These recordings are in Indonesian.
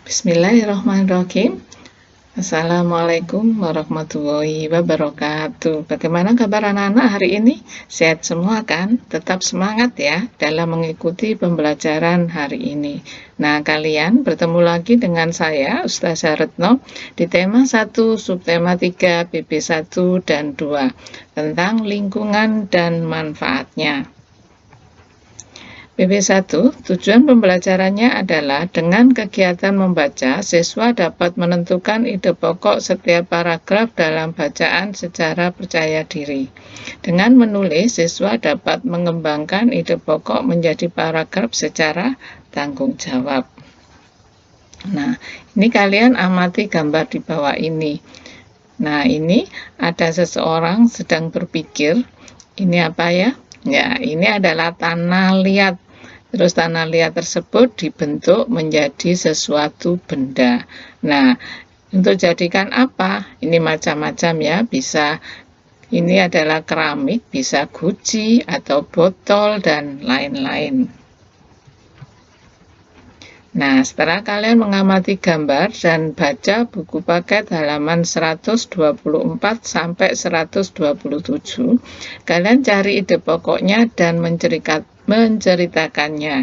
Bismillahirrahmanirrahim. Assalamualaikum warahmatullahi wabarakatuh. Bagaimana kabar anak-anak hari ini? Sehat semua kan? Tetap semangat ya dalam mengikuti pembelajaran hari ini. Nah, kalian bertemu lagi dengan saya, Ustazah Retno, di tema 1, subtema 3, PP 1 dan 2, tentang lingkungan dan manfaatnya. PP1, tujuan pembelajarannya adalah dengan kegiatan membaca, siswa dapat menentukan ide pokok setiap paragraf dalam bacaan secara percaya diri. Dengan menulis, siswa dapat mengembangkan ide pokok menjadi paragraf secara tanggung jawab. Nah, ini kalian amati gambar di bawah ini. Nah, ini ada seseorang sedang berpikir, ini apa ya? Ya, ini adalah tanah liat. Terus tanah liat tersebut dibentuk menjadi sesuatu benda. Nah, untuk jadikan apa? Ini macam-macam ya, bisa ini adalah keramik, bisa guci atau botol dan lain-lain. Nah, setelah kalian mengamati gambar dan baca buku paket halaman 124 sampai 127, kalian cari ide pokoknya dan menceritakannya.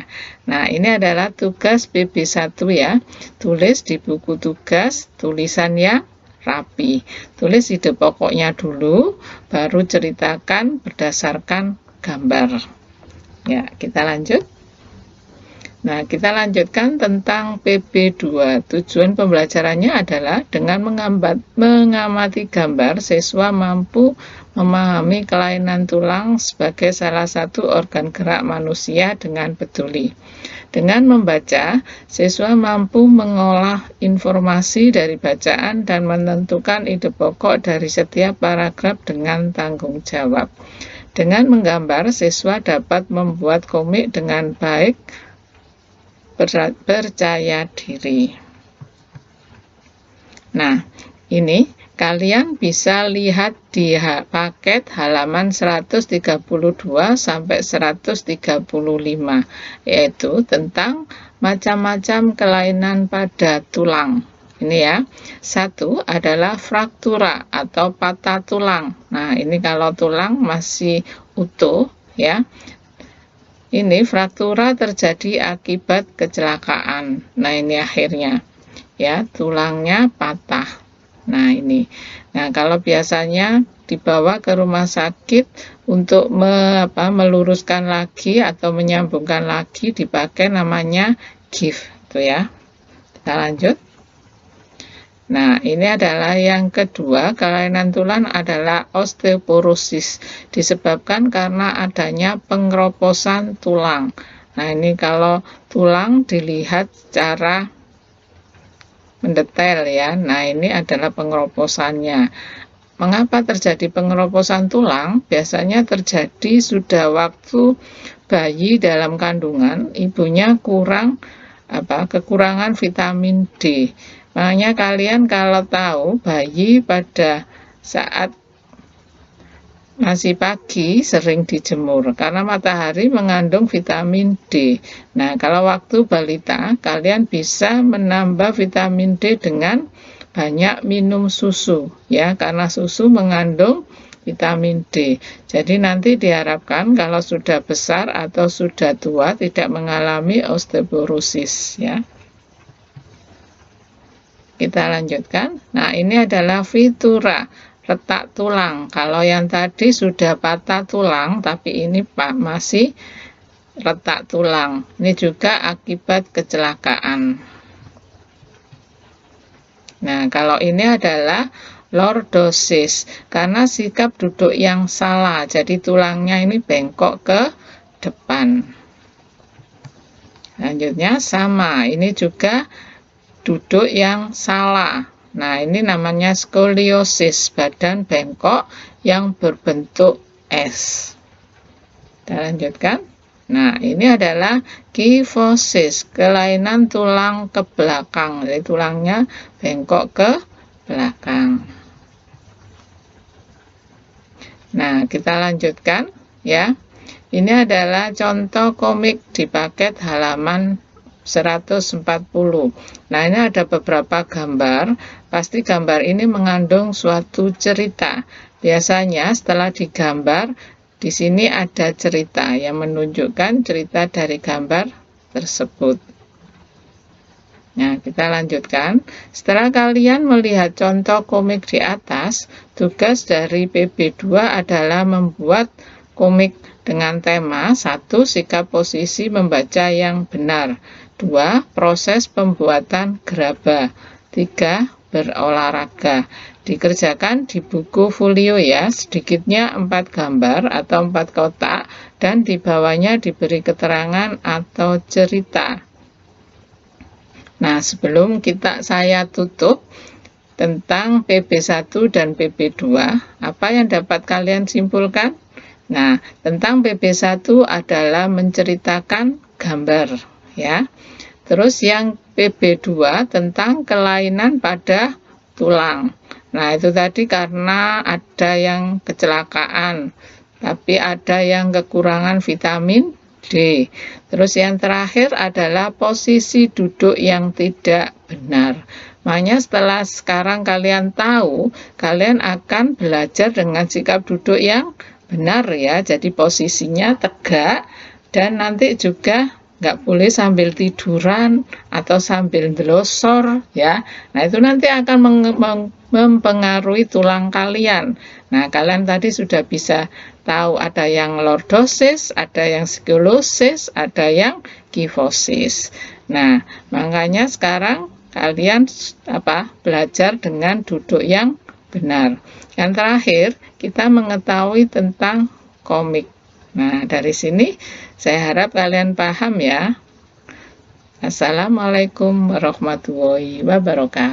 Nah, ini adalah tugas PP1 ya. Tulis di buku tugas tulisannya rapi. Tulis ide pokoknya dulu, baru ceritakan berdasarkan gambar. Ya, kita lanjut. Nah, kita lanjutkan tentang PP2. Tujuan pembelajarannya adalah dengan mengamati gambar, siswa mampu memahami kelainan tulang sebagai salah satu organ gerak manusia dengan peduli. Dengan membaca, siswa mampu mengolah informasi dari bacaan dan menentukan ide pokok dari setiap paragraf dengan tanggung jawab. Dengan menggambar, siswa dapat membuat komik dengan baik, percaya diri. Nah, ini kalian bisa lihat di paket halaman 132 sampai 135, yaitu tentang macam-macam kelainan pada tulang. Ini ya, satu adalah fraktura atau patah tulang. Nah, ini kalau tulang masih utuh ya. Ini fraktura terjadi akibat kecelakaan. Nah, ini akhirnya ya, tulangnya patah. Nah, ini. Nah, kalau biasanya dibawa ke rumah sakit untuk meluruskan lagi atau menyambungkan lagi, dipakai namanya gift, tuh ya. Kita lanjut. Nah, ini adalah yang kedua, kelainan tulang adalah osteoporosis, disebabkan karena adanya pengeroposan tulang. Nah, ini kalau tulang dilihat secara mendetail ya. Nah, ini adalah pengeroposannya. Mengapa terjadi pengeroposan tulang? Biasanya terjadi sudah waktu bayi dalam kandungan, ibunya kekurangan vitamin D. Makanya kalian kalau tahu bayi pada saat masih pagi sering dijemur karena matahari mengandung vitamin D. Nah, kalau waktu balita kalian bisa menambah vitamin D dengan banyak minum susu ya, karena susu mengandung vitamin D. Jadi nanti diharapkan kalau sudah besar atau sudah tua tidak mengalami osteoporosis ya. Kita lanjutkan. Nah, ini adalah fitura, retak tulang. Kalau yang tadi sudah patah tulang, tapi ini masih retak tulang. Ini juga akibat kecelakaan. Nah, kalau ini adalah lordosis, karena sikap duduk yang salah. Jadi tulangnya ini bengkok ke depan. Lanjutnya sama, ini juga duduk yang salah. Nah, ini namanya skoliosis, badan bengkok yang berbentuk S. Kita lanjutkan. Nah, ini adalah kifosis, kelainan tulang ke belakang. Jadi tulangnya bengkok ke belakang. Nah, kita lanjutkan ya. Ini adalah contoh komik di paket halaman 140. Nah, ini ada beberapa gambar. Pasti gambar ini mengandung suatu cerita. Biasanya setelah digambar, di sini ada cerita yang menunjukkan cerita dari gambar tersebut. Nah, kita lanjutkan. Setelah kalian melihat contoh komik di atas, tugas dari PB2 adalah membuat komik dengan tema 1. Sikap posisi membaca yang benar, 2. Proses pembuatan gerabah, 3. Berolahraga. Dikerjakan di buku folio ya, sedikitnya 4 gambar atau 4 kotak, dan di bawahnya diberi keterangan atau cerita. Nah, sebelum saya tutup tentang PB1 dan PB2, apa yang dapat kalian simpulkan? Nah, tentang PB1 adalah menceritakan gambar, ya. Terus yang PB2 tentang kelainan pada tulang. Nah, itu tadi karena ada yang kecelakaan, tapi ada yang kekurangan vitamin D. Terus yang terakhir adalah posisi duduk yang tidak benar. Makanya setelah sekarang kalian tahu, kalian akan belajar dengan sikap duduk yang benar ya. Jadi posisinya tegak, dan nanti juga nggak boleh sambil tiduran atau sambil delosor ya. Nah, itu nanti akan mempengaruhi tulang kalian. Nah, kalian tadi sudah bisa tahu ada yang lordosis, ada yang skoliosis, ada yang kifosis. Nah, makanya sekarang kalian belajar dengan duduk yang benar. Yang terakhir, kita mengetahui tentang komik. Nah, dari sini saya harap kalian paham ya. Assalamualaikum warahmatullahi wabarakatuh.